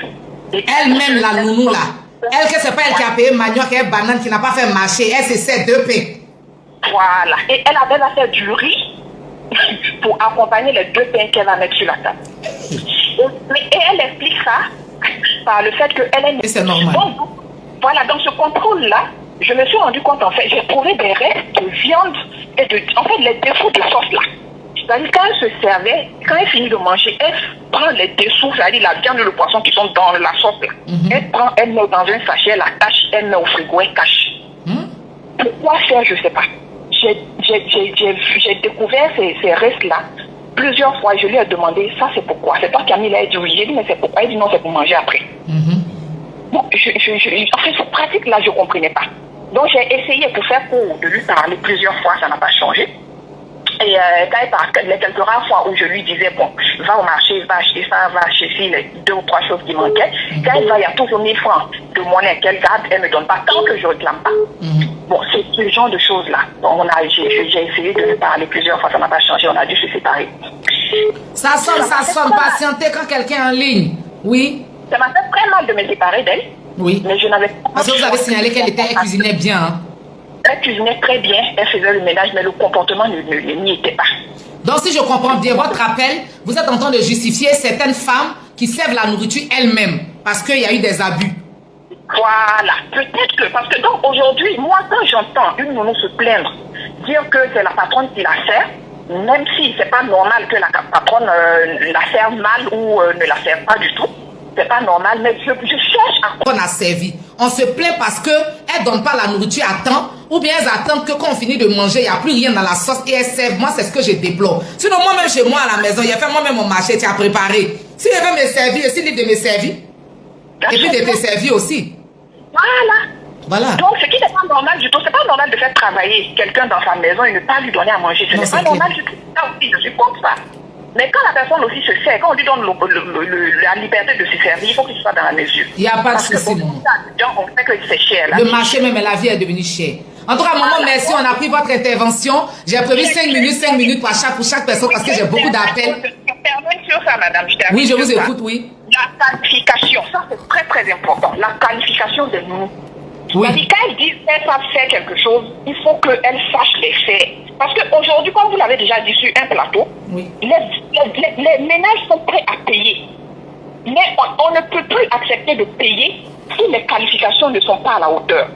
Elle-même, la nounou là, elle que c'est pas elle qui a payé manioc et banane, qui n'a pas fait marcher, elle se sert 2 pains. Voilà. Et elle va faire du riz pour accompagner les 2 pains qu'elle va mettre sur la table. Et elle explique ça par le fait qu'elle est... Et c'est normal. Donc, voilà, dans ce contrôle-là, je me suis rendu compte, en fait, j'ai trouvé des restes de viande et en fait, les défauts de sauce là. C'est-à-dire, quand elle se servait, quand elle finit de manger, elle prend les dessous, c'est-à-dire la viande et le poisson qui sont dans la sauce là. Elle met dans un sachet, elle la cache, elle met au frigo, elle cache. Pourquoi faire, je ne sais pas. J'ai découvert ces restes-là plusieurs fois. Je lui ai demandé, ça c'est pourquoi? C'est toi qui as mis là, elle dit oui. J'ai dit, mais c'est pourquoi? Elle dit non, c'est pour manger après. Bon, en fait, cette pratique-là, je ne comprenais pas. Donc, j'ai essayé pour faire court de lui parler plusieurs fois, ça n'a pas changé. Et les quelques rares fois où je lui disais, bon, va au marché, va acheter ça, va acheter les 2 ou 3 choses qui manquaient. Quand il va, il y a toujours 1000 francs de monnaie qu'elle garde, elle ne me donne pas tant que je ne réclame pas. Bon, c'est ce genre de choses-là. Donc, j'ai essayé de lui parler plusieurs fois, ça n'a pas changé, on a dû se séparer. Ça sonne, patientez quand quelqu'un est en ligne. Oui. Ça m'a fait très mal de me séparer d'elle. Oui. Mais je n'avais pas. Parce que vous avez signalé qu'elle cuisinait bien. Hein? Elle cuisinait très bien, elle faisait le ménage, mais le comportement n'y était pas. Donc, si je comprends bien votre appel, vous êtes en train de justifier certaines femmes qui servent la nourriture elles-mêmes parce qu'il y a eu des abus. Voilà, peut-être que, parce que donc aujourd'hui, moi quand j'entends une nounou se plaindre, dire que c'est la patronne qui la sert, même si c'est pas normal que la patronne la serve mal ou ne la serve pas du tout, c'est pas normal, mais je cherche à... On a servi. On se plaint parce qu'elles ne donnent pas la nourriture à temps, ou bien elles attendent que quand on finit de manger, il n'y a plus rien dans la sauce et elles servent. Moi, c'est ce que je déplore. Sinon, moi-même chez moi à la maison, j'ai fait moi-même mon marché, tu as préparé. Si je veux me servir, aussi libre de me servir. Et puis de te servir aussi. Voilà. Donc, ce qui n'est pas normal du tout, c'est pas normal de faire travailler quelqu'un dans sa maison et ne pas lui donner à manger. Ce n'est pas normal du tout. Ça aussi, je suis contre ça. Mais quand la personne aussi se sert, quand on lui donne la liberté de se servir, il faut qu'il soit dans la mesure. Il n'y a pas de souci, non. On sait que c'est cher. Le marché même, la vie est devenue chère. En tout cas, maman, merci, on a pris votre intervention. J'ai prévu 5 minutes pour chaque personne parce que j'ai beaucoup d'appels. Je termine sur ça, madame. Oui, je vous écoute, oui. La qualification, ça c'est très très important. La qualification de nous. Oui. Quand elles disent qu'elles savent faire quelque chose, il faut qu'elles sachent les faire. Parce qu'aujourd'hui, comme vous l'avez déjà dit sur un plateau, oui, les ménages sont prêts à payer. Mais on ne peut plus accepter de payer si les qualifications ne sont pas à la hauteur.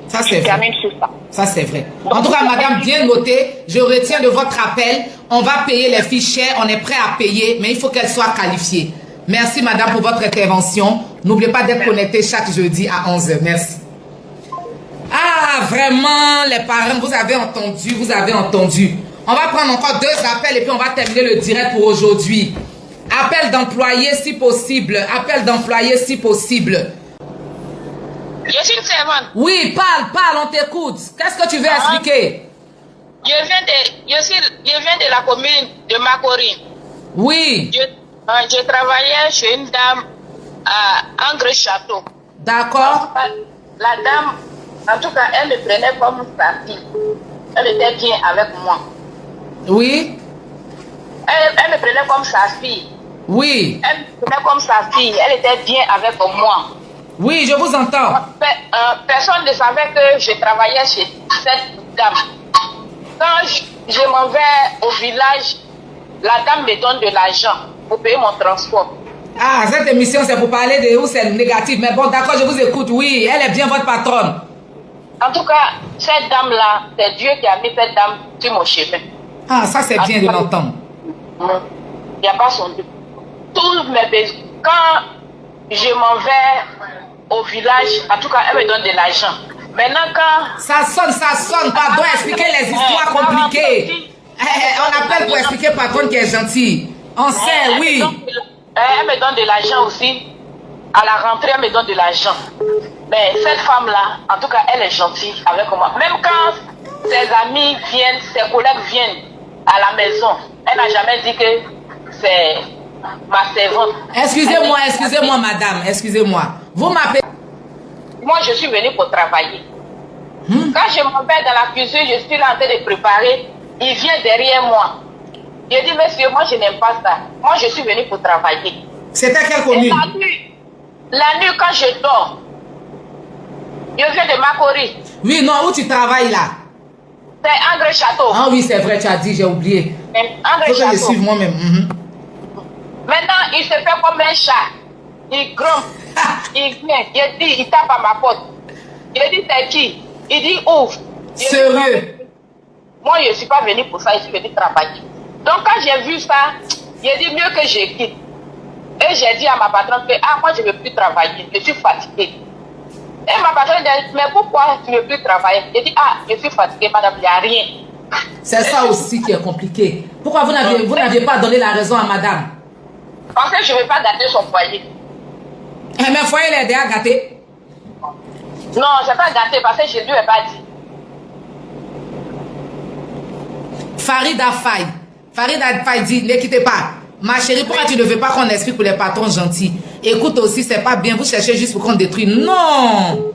Ça c'est vrai. Sur ça. Ça c'est vrai. En tout cas, madame, bien noté, je retiens de votre appel. On va payer les filles chères, on est prêt à payer, mais il faut qu'elles soient qualifiées. Merci madame pour votre intervention. N'oubliez pas d'être connecté chaque jeudi à 11h. Merci. Ah, vraiment, les parents, vous avez entendu, vous avez entendu. On va prendre encore 2 appels et puis on va terminer le direct pour aujourd'hui. Appel d'employé si possible. Appel d'employé si possible. Je suis une servante. Oui, parle, on t'écoute. Qu'est-ce que tu veux expliquer? Je viens de la commune de Makori. Oui. Je travaillais chez une dame à Angre Château. D'accord. La dame, en tout cas, elle me prenait comme sa fille. Elle était bien avec moi. Oui. Elle me prenait comme sa fille. Oui. Elle me prenait comme sa fille. Elle était bien avec moi. Oui, je vous entends. Personne ne savait que je travaillais chez cette dame. Quand je m'en vais au village, la dame me donne de l'argent pour payer mon transport. Ah, cette émission, c'est pour parler de où c'est négatif. Mais bon, d'accord, je vous écoute. Oui, elle est bien votre patronne. En tout cas, cette dame-là, c'est Dieu qui a mis cette dame sur mon chemin. Ah, ça c'est bien de l'entendre. Il n'y a pas son Dieu. Tous mes besoins. Quand je m'en vais au village, en tout cas, elle me donne de l'argent. Maintenant, quand... Ça sonne, pardon, expliquer les histoires compliquées. On appelle pour expliquer patronne qui est gentille. On sait, oui. Elle me donne de l'argent aussi. À la rentrée, elle me donne de l'argent. Mais cette femme-là, en tout cas, elle est gentille avec moi. Même quand ses amis viennent, ses collègues viennent à la maison, elle n'a jamais dit que c'est ma servante. Excusez-moi, madame, excusez-moi. Vous m'appelez... Moi, je suis venue pour travailler. Quand je m'en vais dans la cuisine, je suis là en train de préparer. Il vient derrière moi. Je dis, monsieur, moi, je n'aime pas ça. Moi, je suis venue pour travailler. C'était quelle commune? La nuit, quand je dors, je viens de Makori. Oui, non, où tu travailles là? C'est Angre Château. Ah oui, c'est vrai, tu as dit, j'ai oublié. Angre Château. Faut que je suive moi-même. Maintenant, il se fait comme un chat. Il gronde. Il vient. Il tape à ma porte. Je dis, c'est qui? Il dit, ouvre. Sérieux? Moi, je ne suis pas venue pour ça, je suis venue travailler. Donc, quand j'ai vu ça, j'ai dit mieux que je quitte. Et j'ai dit à ma patronne que, moi, je ne veux plus travailler, je suis fatiguée. Et ma patronne dit, mais pourquoi tu ne veux plus travailler? J'ai dit, je suis fatiguée, madame, il n'y a rien. C'est ça aussi qui est compliqué. Pourquoi vous n'aviez pas donné la raison à madame? Parce que je ne veux pas gâter son foyer. Mais le foyer, elle est déjà gâté. Non, je n'ai pas gâté parce que je ne lui ai pas dit. Farida Faye dit, ne quittez pas. Ma chérie, pourquoi tu ne veux pas qu'on explique pour les patrons gentils? Écoute aussi, c'est pas bien, vous cherchez juste pour qu'on détruise. Non!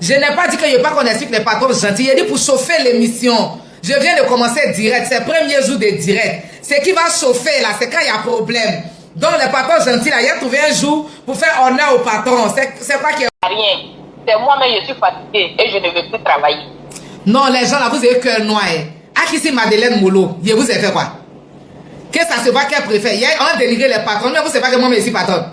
Je n'ai pas dit que je veux pas qu'on explique les patrons gentils. J'ai dit pour chauffer l'émission. Je viens de commencer direct. C'est le premier jour de direct. Ce qui va chauffer là, c'est quand il y a problème. Donc les patrons gentils là, il a trouvé un jour pour faire honneur aux patrons. C'est quoi qui est... Rien. C'est moi-même, je suis fatiguée et je ne veux plus travailler. Non, les gens là, vous avez cœur noir. Akissi Madeleine Molo, je vous ai fait quoi? Que ça se voit qu'elle préfère. Il y a un dénigré les patrons, mais vous savez pas que moi je suis patronne.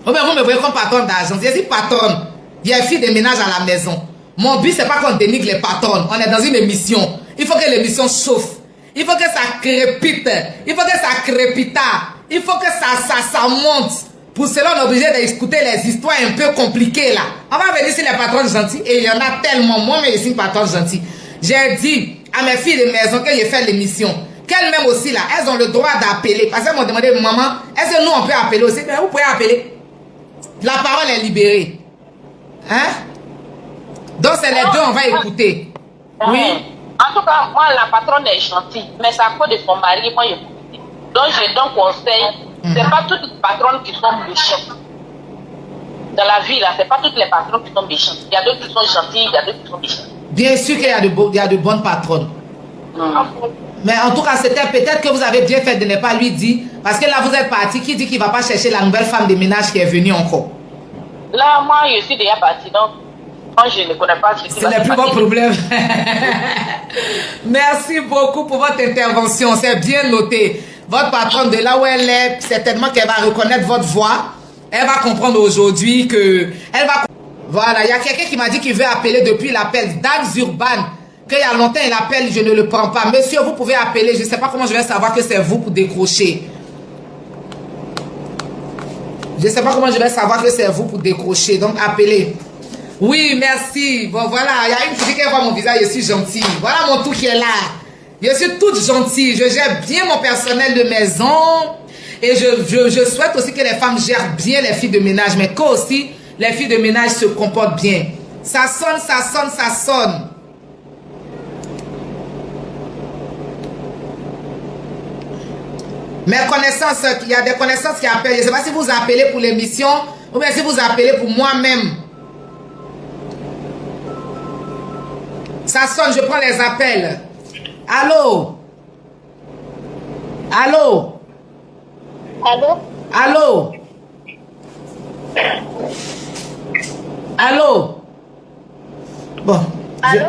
Ou bien vous me voyez comme patronne d'argent. Je suis patronne. Il y a une fille de ménage à la maison. Mon but, c'est pas qu'on dénigre les patronnes. On est dans une émission. Il faut que l'émission chauffe. Il faut que ça crépite. Il faut que ça crépita. Il faut que ça monte. Pour cela, on est obligé d'écouter les histoires un peu compliquées là. On va venir sur les patronnes gentilles. Et il y en a tellement. Moi, mais je suis une patronne gentille. J'ai dit à mes filles de maison que j'ai fait l'émission. Qu'elles-mêmes aussi là, elles ont le droit d'appeler. Parce qu'elles m'ont demandé, maman, est-ce que nous on peut appeler aussi? Mais vous pouvez appeler. La parole est libérée. Hein? Donc c'est les deux, on va écouter. Oui. En tout cas, moi, la patronne est gentille. Mais c'est à cause de son mari, moi, je... Donc, je donne conseil. C'est pas toutes les patronnes qui sont méchantes. Dans la vie, là, c'est pas toutes les patronnes qui sont méchantes. Il y a d'autres qui sont gentilles, il y a d'autres qui sont méchantes. Bien sûr qu'il y a de bonnes patronnes. Mais en tout cas, c'était peut-être que vous avez bien fait de ne pas lui dire. Parce que là, vous êtes parti. Qui dit qu'il ne va pas chercher la nouvelle femme de ménage qui est venue encore? Là, moi, je suis déjà parti. Donc, moi, je ne connais pas ce qui va se passer. Ce n'est plus votre problème. Merci beaucoup pour votre intervention. C'est bien noté. Votre patronne, de là où elle est, certainement qu'elle va reconnaître votre voix. Elle va comprendre aujourd'hui que... Elle va... Voilà, il y a quelqu'un qui m'a dit qu'il veut appeler depuis l'appel. Dax Urban, qu'il y a longtemps il appelle, je ne le prends pas. Monsieur, vous pouvez appeler. Je ne sais pas comment je vais savoir que c'est vous pour décrocher. Je ne sais pas comment je vais savoir que c'est vous pour décrocher. Donc, appelez. Oui, merci. Bon, voilà. Il y a une qui dit qu'elle voit mon visage, je suis gentille. Voilà mon tout qui est là. Je suis toute gentille. Je gère bien mon personnel de maison. Et je souhaite aussi que les femmes gèrent bien les filles de ménage. Mais que aussi, les filles de ménage se comportent bien. Ça sonne, ça sonne, ça sonne. Mes connaissances, il y a des connaissances qui appellent. Je ne sais pas si vous appelez pour l'émission ou bien si vous appelez pour moi-même. Ça sonne, je prends les appels. Allô? Allô? Allô? Allô? Allô? Bon. Allô?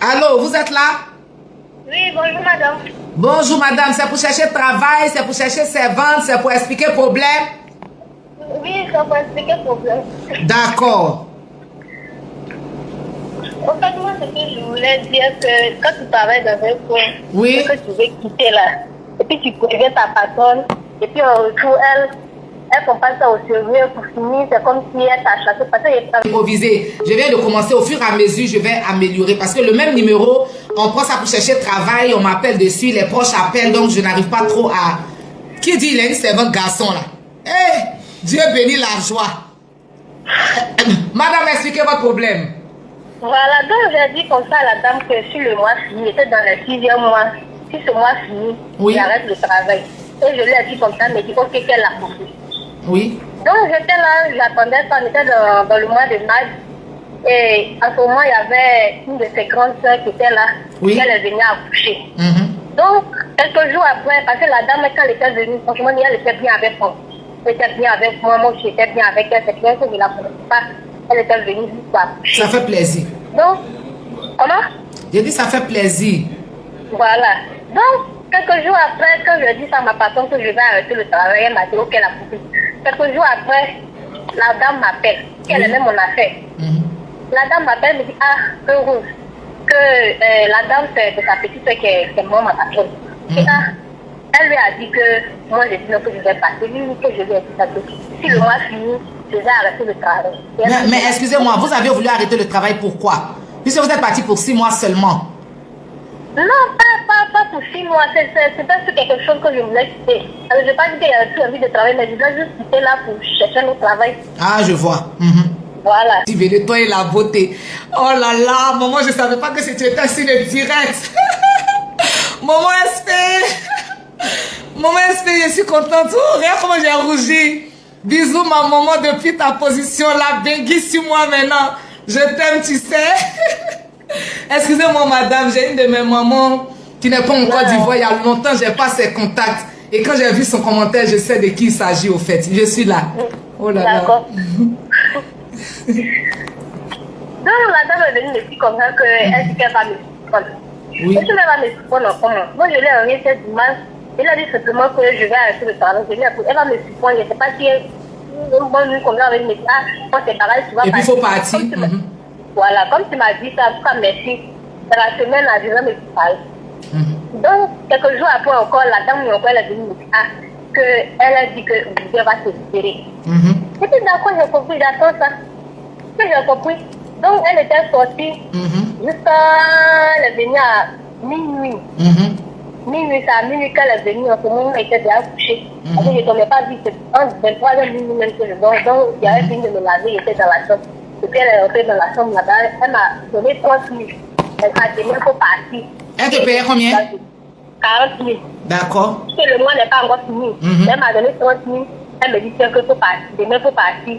Allô, vous êtes là? Oui, bonjour madame. Bonjour madame, c'est pour chercher travail, c'est pour chercher servante, c'est pour expliquer problème? Oui, c'est pour expliquer problème. D'accord. En fait, moi, ce que je voulais dire, que quand tu travailles dans un coin, oui, que tu veux quitter là, et puis tu préviens ta patronne, et puis en retour, elle comprend ça au sérieux pour finir, c'est comme si elle t'a chassé parce que improvisé. Je viens de commencer au fur et à mesure, je vais améliorer parce que le même numéro, on prend ça pour chercher travail, on m'appelle dessus, les proches appellent, donc je n'arrive pas trop à... Qui dit il est une servante garçon là? Eh, Dieu bénit la joie. Madame, expliquez votre problème. Voilà, donc j'ai dit comme ça à la dame que si le mois finit, était dans le 6e mois, si ce mois finit, oui, j'arrête le travail. Et je lui ai dit comme ça, mais il faut qu'elle l'a compris. Oui. Donc j'étais là, j'attendais ça, on était dans le mois de mars. Et à ce moment, il y avait une de ses grandes soeurs qui était là. Oui. Elle est venue accoucher. Donc, quelques jours après, parce que la dame, quand elle était venue, franchement, elle était bien avec moi. Elle était bien avec moi, moi j'étais bien avec elle. C'est bien que je ne la connaissais pas. Elle était venue juste pour accoucher. Ça fait plaisir. Donc, comment? J'ai dit ça fait plaisir. Voilà. Donc, quelques jours après, quand je dis ça à ma patronne que je vais arrêter le travail, elle m'a dit ok, elle a compris. Quelques jours après, la dame m'appelle, qu'elle aimait mon affaire. La dame m'appelle et me dit ah, heureuse, que la dame c'est de sa petite soeur qui est moi, ma patronne. Et elle lui a dit que moi j'ai dit non, que je vais passer, lui que je vais être ça. Si le mois finit, je vais arrêter le travail. Mais excusez-moi, vous avez voulu arrêter le travail pourquoi? Puisque vous êtes parti pour 6 mois seulement. Non, pas pour 6 mois. C'est pas quelque chose que je voulais quitter. Alors, je n'ai pas dit qu'il y avait plus envie de travailler, mais je voulais juste quitter là pour chercher un autre travail. Ah, je vois. Voilà. Tu veux de toi et la beauté. Oh là là, maman, je ne savais pas que c'était ainsi le direct. Maman SP. Maman SP, je suis contente. Oh, regarde comment j'ai rougi. Bisous, ma maman, depuis ta position là. Bengui sur moi maintenant. Je t'aime, tu sais. Excusez-moi, madame, j'ai une de mes mamans qui n'est pas en Côte d'Ivoire. Il y a longtemps, je n'ai pas ses contacts. Et quand j'ai vu son commentaire, je sais de qui il s'agit au fait. Je suis là. Oh là là. D'accord. Donc, la dame est venue me dire comme ça qu'elle dit qu'elle va me prendre. Oui. Est-ce qu'elle va me prendre comment? Moi, je l'ai envoyé cette dimanche. Elle a dit simplement que je vais arrêter le travail. Elle va me supporter. Je ne sais pas si elle. Bonne nuit, comme ça, avec mes gars. Quand c'est pareil, tu vas partir. Et puis, il faut partir. Voilà, comme tu m'as dit ça, en tout cas, merci. Dans la semaine, elle va me parler. Donc, quelques jours après encore, la dame elle est venue me dire qu'elle a dit que Olivier va se libérer. Et puis d'accord, j'ai compris, j'attends ça. Puis j'ai compris. Donc, elle était sortie jusqu'à. Elle est venue à minuit. Minuit, c'est à minuit qu'elle est venue. En ce moment, elle était déjà couchée. Parce que je ne dormais pas vite. Entre 23 et minuit même que je dors. Donc, il y avait fini de me laver, j'étais dans la chambre. Et puis, elle est rentrée dans la chambre là-bas. Elle m'a donné 30 000. Elle m'a dit même pour partir. Elle te payait combien? 40 000. D'accord. Parce que le mois n'est pas encore fini. Elle m'a donné 30 000. Elle me dit que faut partir. Demain, il faut partir.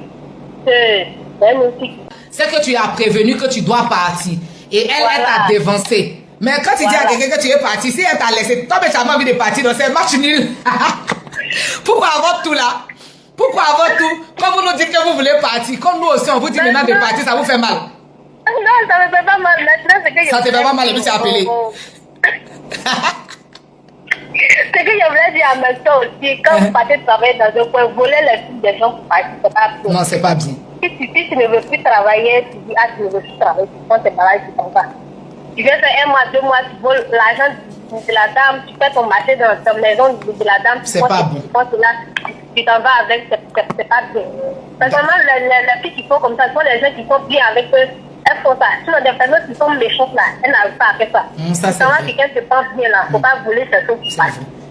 Elle aussi. C'est que tu as prévenu que tu dois partir. Et elle, elle t'a dévancé. Mais quand tu dis à quelqu'un que tu es parti, si elle t'a laissé, toi, tu n'as pas envie de partir, donc c'est un match nul. Pourquoi avoir tout là? Pourquoi avoir tout? Quand vous nous dites que vous voulez partir, comme nous aussi, on vous dit maintenant de partir, ça vous fait mal. Non, ça me fait pas mal. Maintenant, c'est que ça te fait pas mal, et puis c'est appelé. C'est que je voulais dire à ma soeur aussi, quand vous partez travailler dans un coin, voler les filles des gens pour partir, c'est pas bien. Non, c'est pas bien. Si tu ne veux plus travailler, tu dis, tu ne veux plus travailler, tu prends tes bagages, tu t'en vas. Tu viens faire 1 mois, 2 mois, tu voles l'argent de la dame, tu fais ton marché dans ta maison de la dame, c'est pas bon. Tu t'en vas avec, c'est pas bien. Personnellement, les filles qui font comme ça, ce sont les gens qui sont bien avec eux. Elles font ça. Sinon, des personnes qui sont méchantes là, elles n'arrivent pas à faire ça. Ça c'est vrai. Quelqu'un se pense bien là, faut pas voler cette chose.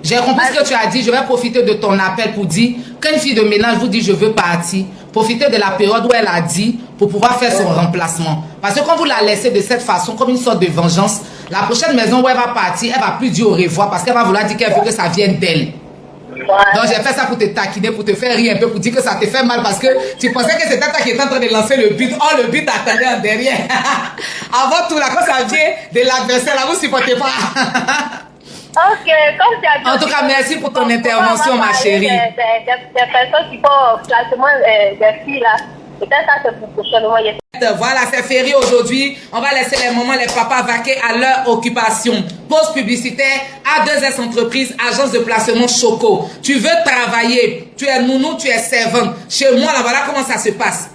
J'ai compris ce que tu as dit. Je vais profiter de ton appel pour dire qu'une fille de ménage vous dit je veux partir. Profitez de la période où elle a dit pour pouvoir faire son remplacement. Parce que quand vous la laissez de cette façon, comme une sorte de vengeance, la prochaine maison où elle va partir, elle va plus dire au revoir parce qu'elle va vouloir dire qu'elle veut que ça vienne d'elle. Donc j'ai fait ça pour te taquiner, pour te faire rire un peu, pour dire que ça te fait mal parce que tu pensais que c'était toi qui étais en train de lancer le but. Oh, le but attendait en derrière. Avant tout, là, quand ça vient de l'adversaire, là, vous ne supportez pas. Ok, comme tu as dit. En tout cas, merci pour ton intervention, ma chérie. Des personnes qui font classement des filles, là. Peut-être ça, c'est pour prochainement. Voilà, c'est férié aujourd'hui. On va laisser les mamans, les papas vaquer à leur occupation. Pause publicitaire, A2S Entreprises, agence de placement Choco. Tu veux travailler, tu es nounou, tu es servante. Chez moi, là, voilà comment ça se passe.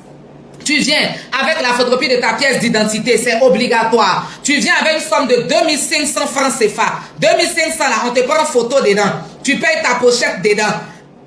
Tu viens avec la photocopie de ta pièce d'identité, c'est obligatoire. Tu viens avec une somme de 2500 francs CFA. 2500 là, on te prend photo dedans. Tu payes ta pochette dedans.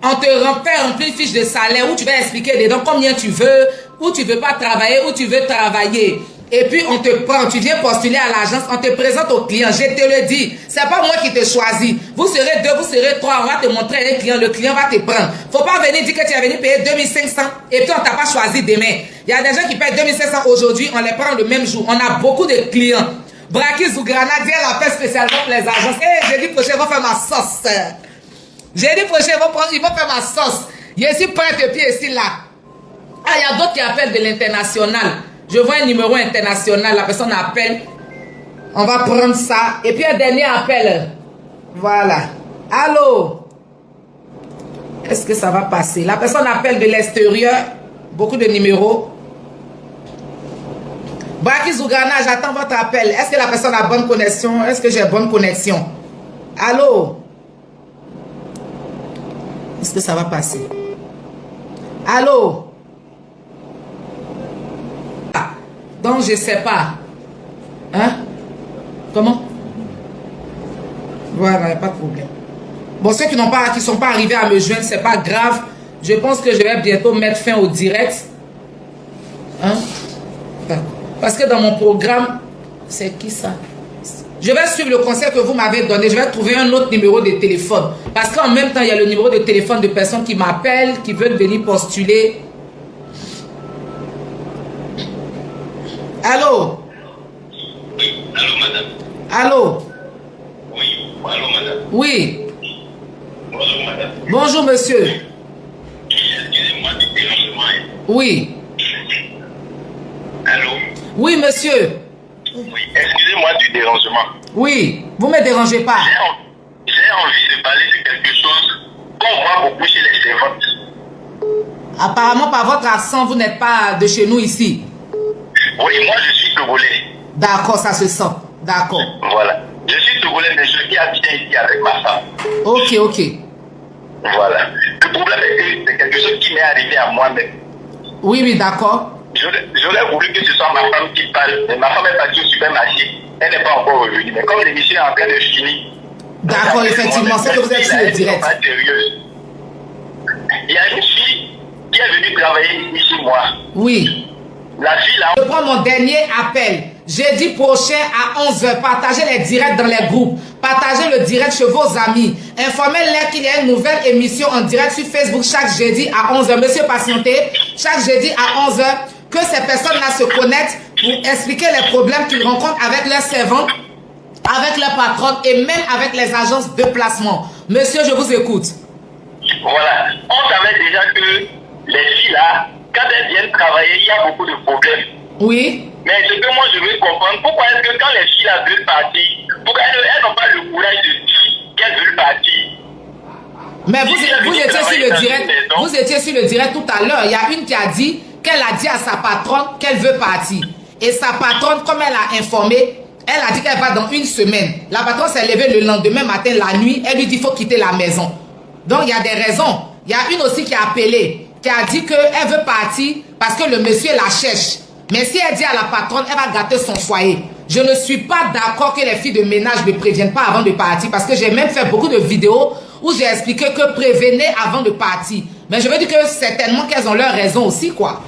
On te remplit une fiche de salaire où tu vas expliquer dedans combien tu veux, où tu veux pas travailler, où tu veux travailler. Et puis on te prend, tu viens postuler à l'agence, on te présente au client. Je te le dis, c'est pas moi qui te choisis. Vous serez 2, vous serez 3, on va te montrer un client, le client va te prendre. Faut pas venir dire que tu es venu payer 2500 et puis on t'a pas choisi demain. Il y a des gens qui payent 2500 aujourd'hui, on les prend le même jour. On a beaucoup de clients. Braki Zougrana dit elle appelle spécialement pour les agences. Et jeudi prochain, ils vont faire ma sauce. Jeudi prochain, ils vont faire ma sauce. Je suis prête et puis ici là. Ah, il y a d'autres qui appellent de l'international. Je vois un numéro international, la personne appelle. On va prendre ça. Et puis un dernier appel. Voilà. Allô? Est-ce que ça va passer? La personne appelle de l'extérieur. Beaucoup de numéros. Braki Zougana, j'attends votre appel. Est-ce que la personne a bonne connexion? Est-ce que j'ai bonne connexion? Allô? Est-ce que ça va passer? Allô? Donc, je ne sais pas. Hein? Comment? Voilà, il n'y a pas de problème. Bon, ceux qui ne sont pas arrivés à me joindre, ce n'est pas grave. Je pense que je vais bientôt mettre fin au direct. Hein? Parce que dans mon programme, c'est qui ça? Je vais suivre le conseil que vous m'avez donné. Je vais trouver un autre numéro de téléphone. Parce qu'en même temps, il y a le numéro de téléphone de personnes qui m'appellent, qui veulent venir postuler. Allô? Allô, madame? Allô? Oui, allô, madame? Oui. Bonjour, madame. Bonjour, monsieur. Excusez-moi du dérangement. Oui. Allô? Oui, monsieur. Oui, excusez-moi du dérangement. Oui, vous ne me dérangez pas. J'ai envie de parler de quelque chose qu'on voit beaucoup chez les servantes. Apparemment, par votre accent, vous n'êtes pas de chez nous ici. Oui, moi je suis togolais. D'accord, ça se sent. D'accord. Voilà. Je suis togolais, mais je vis à bien ici avec ma femme. Ok, ok. Voilà. Le problème est que c'est quelque chose qui m'est arrivé à moi-même. Oui, oui, d'accord. J'aurais voulu que ce soit ma femme qui parle. Mais ma femme est partie au supermarché. Elle n'est pas encore revenue. Mais comme l'émission est en train de finir. D'accord, effectivement, c'est que vous êtes sur le direct. Pas sérieuse. Il y a une fille qui est venue travailler ici chez moi. Oui. La fille là. Je prends mon dernier appel. Jeudi prochain à 11h. Partagez les directs dans les groupes. Partagez le direct chez vos amis. Informez-les qu'il y a une nouvelle émission en direct sur Facebook chaque jeudi à 11h. Monsieur patientez, chaque jeudi à 11h, que ces personnes-là se connectent pour expliquer les problèmes qu'ils rencontrent avec leurs servantes, avec leurs patrons et même avec les agences de placement. Monsieur, je vous écoute. Voilà. On savait déjà que les filles là, quand elles viennent travailler, il y a beaucoup de problèmes. Oui. Mais ce que moi je veux comprendre, pourquoi est-ce que quand les filles là veulent partir, pourquoi elles n'ont pas le courage de dire qu'elles veulent partir? Mais vous étiez sur le direct, vous étiez sur le direct tout à l'heure. Il y a une qui a dit qu'elle a dit à sa patronne qu'elle veut partir. Et sa patronne, comme elle a informé, elle a dit qu'elle va dans une semaine. La patronne s'est levée le lendemain matin, la nuit, elle lui dit qu'il faut quitter la maison. Donc il y a des raisons. Il y a une aussi qui a appelé, qui a dit qu'elle veut partir parce que le monsieur la cherche. Mais si elle dit à la patronne, elle va gâter son foyer. Je ne suis pas d'accord que les filles de ménage ne préviennent pas avant de partir. Parce que j'ai même fait beaucoup de vidéos où j'ai expliqué que prévenez avant de partir. Mais je veux dire que certainement qu'elles ont leur raison aussi, quoi.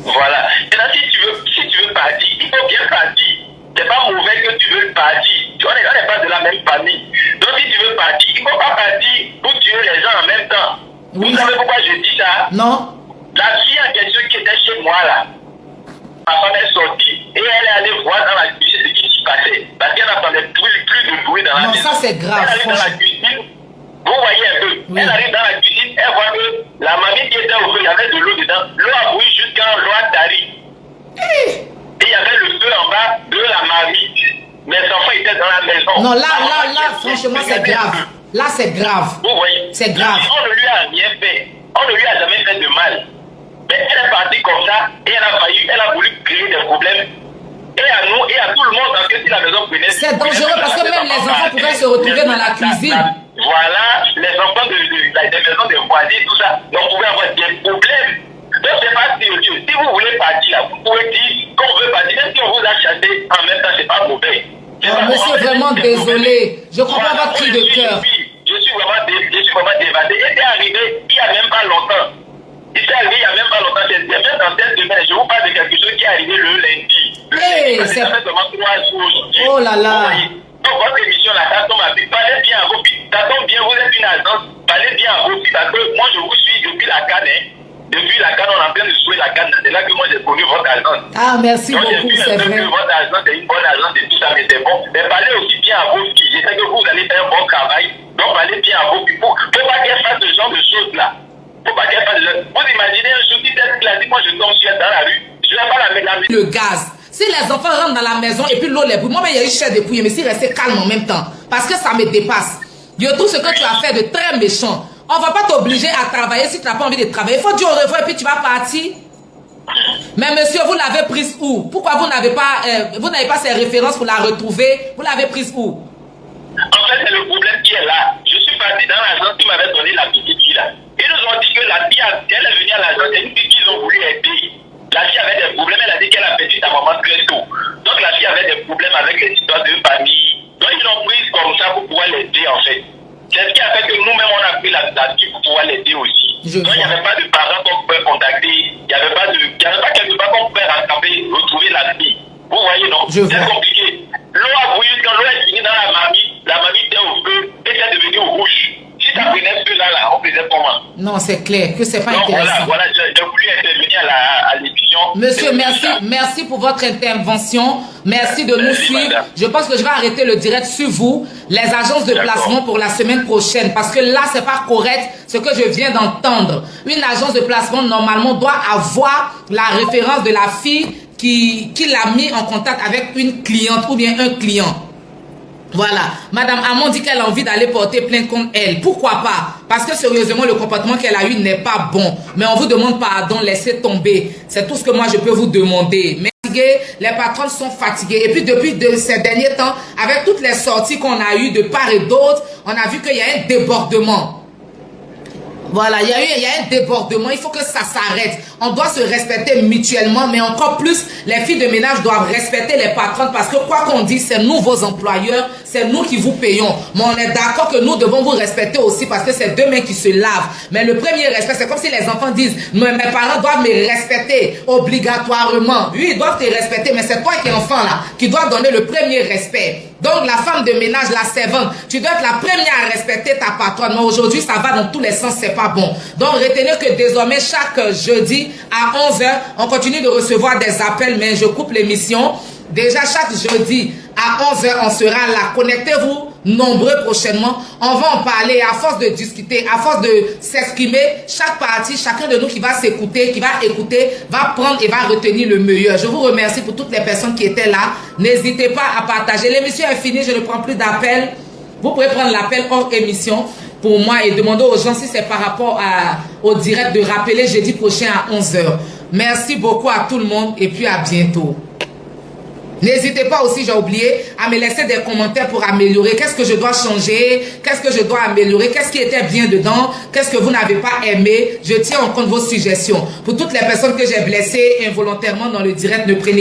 Voilà. Maintenant, si tu veux partir, il faut bien partir. C'est pas mauvais que tu veux partir. On n'est pas de la même famille. Donc si tu veux partir, il ne faut pas partir pour tuer les gens en même temps. Oui. Vous savez pourquoi je dis ça? Non. La fille en question qui était chez moi là, ma femme est sortie et elle est allée voir dans la cuisine ce qui se passait. Parce qu'elle n'entendait plus de bruit dans la maison. Non, ça c'est grave. Elle arrive dans la cuisine, vous voyez un peu, oui. Elle arrive dans la cuisine, elle voit que la mamie qui était au feu, il y avait de l'eau dedans. L'eau a brûlé jusqu'à l'eau a tari. Et il y avait le feu en bas de la mamie. Mes enfants étaient dans la maison. Non, là, franchement, c'est grave. Là, c'est grave. Vous voyez? C'est grave. On ne lui a rien fait. On ne lui a jamais fait de mal. Mais elle est partie comme ça et elle a voulu créer des problèmes. Et à nous et à tout le monde, parce que si la maison prenait... C'est dangereux parce que même les enfants pouvaient se retrouver dans la cuisine. Voilà, les enfants des maisons des voisins, tout ça, on pouvait avoir des problèmes. Donc c'est pas sérieux. Si vous voulez partir là, vous pouvez dire qu'on veut partir, même si on vous a chassé en même temps, c'est pas mauvais. Monsieur, vraiment désolé. Je comprends votre cri de cœur. Je suis vraiment dévasté. Il est arrivé il n'y a même pas longtemps. Il s'est arrivé il n'y a même pas longtemps. C'est même dans cette semaine. Je vous parle de quelque chose qui est arrivé le lundi. C'est seulement 3 jours aujourd'hui. Oh là là. Donc votre émission là, ça tombe à pied. Parlez bien à vos filles. Ça tombe bien, vous êtes une agence. Parlez bien à vos filles. Parce que moi je vous suis depuis la canne. Depuis la canne, on est en train de jouer la canne. C'est là que moi j'ai connu votre agence. Ah, merci donc, beaucoup, c'est vrai. Que votre agence est une bonne agence et tout ça, mais c'est bon. Mais parlez aussi bien à vos filles. Je sais que vous allez faire un bon travail. Donc parlez bien à vos filles. Faut pas qu'elles fassent ce genre de choses là. Faut pas qu'elle fasse. Vous imaginez un jour qui a dit, moi je tombe sur elle dans la rue, je vais pas la mettre. Le gaz. Si les enfants rentrent dans la maison et puis l'eau les brûle, moi il y a eu cher dépouillé, mais si rester calme en même temps, parce que ça me dépasse. Yo, tout ce que tu as fait de très méchant, on va pas t'obliger à travailler si tu n'as pas envie de travailler. Il faut dire au revoir et puis tu vas partir. Mais monsieur, vous l'avez prise où? Pourquoi vous n'avez pas ces références pour la retrouver? Vous l'avez prise où? En fait, c'est le problème qui est là. Je suis parti dans l'agence qui m'avait donné la petite fille là. Ils nous ont dit que la fille, elle est venue à l'agence, c'est une fille qu'ils ont voulu aider. La fille avait des problèmes, elle a dit qu'elle a perdu sa maman très tôt. Donc la fille avait des problèmes avec les histoires de famille. Donc ils l'ont prise comme ça pour pouvoir l'aider en fait. C'est ce qui a fait que nous-mêmes on a pris la fille pour pouvoir l'aider aussi. Donc il n'y avait pas de parents qu'on pouvait contacter, il n'y avait pas quelque part qu'on pouvait rattraper, retrouver la fille. Vous voyez non? C'est compliqué. L'eau a brûlé, quand l'eau est finie dans la mamie était au feu et c'est devenu rouge. Si ça prenait ce là, on faisait comment? Non, c'est clair que c'est pas intéressant. Voilà, j'ai voulu intervenir à l'émission. Monsieur, merci pour votre intervention. Merci de nous suivre. Madame. Je pense que je vais arrêter le direct sur vous, les agences de placement pour la semaine prochaine, parce que là, c'est pas correct ce que je viens d'entendre. Une agence de placement, normalement, doit avoir la référence de la fille qui l'a mis en contact avec une cliente ou bien un client. Voilà, Madame Amon dit qu'elle a envie d'aller porter plainte contre elle. Pourquoi pas? Parce que sérieusement, le comportement qu'elle a eu n'est pas bon. Mais on vous demande pardon, laissez tomber. C'est tout ce que moi je peux vous demander. Mais les patronnes sont fatiguées. Et puis depuis ces derniers temps, avec toutes les sorties qu'on a eues de part et d'autre, on a vu qu'il y a un débordement. Voilà, il y a un débordement, il faut que ça s'arrête. On doit se respecter mutuellement, mais encore plus, les filles de ménage doivent respecter les patronnes parce que quoi qu'on dise, c'est nous vos employeurs, c'est nous qui vous payons. Mais on est d'accord que nous devons vous respecter aussi parce que c'est deux mains qui se lavent. Mais le premier respect, c'est comme si les enfants disent, mes parents doivent me respecter obligatoirement. Oui, ils doivent te respecter, mais c'est toi qui es enfant là, qui dois donner le premier respect. Donc la femme de ménage, la servante, tu dois être la première à respecter ta patronne. Mais aujourd'hui, ça va dans tous les sens, c'est pas bon. Donc retenez que désormais, chaque jeudi à 11h, on continue de recevoir des appels, mais je coupe l'émission. Déjà, chaque jeudi à 11h, on sera là. Connectez-vous nombreux prochainement. On va en parler à force de discuter, à force de s'exprimer. Chaque partie, chacun de nous qui va s'écouter, qui va écouter, va prendre et va retenir le meilleur. Je vous remercie pour toutes les personnes qui étaient là. N'hésitez pas à partager. L'émission est finie, je ne prends plus d'appels. Vous pouvez prendre l'appel hors émission pour moi et demander aux gens si c'est par rapport au direct de rappeler jeudi prochain à 11h. Merci beaucoup à tout le monde et puis à bientôt. N'hésitez pas aussi, j'ai oublié, à me laisser des commentaires pour améliorer. Qu'est-ce que je dois changer? Qu'est-ce que je dois améliorer? Qu'est-ce qui était bien dedans? Qu'est-ce que vous n'avez pas aimé? Je tiens en compte vos suggestions. Pour toutes les personnes que j'ai blessées involontairement dans le direct, ne prenez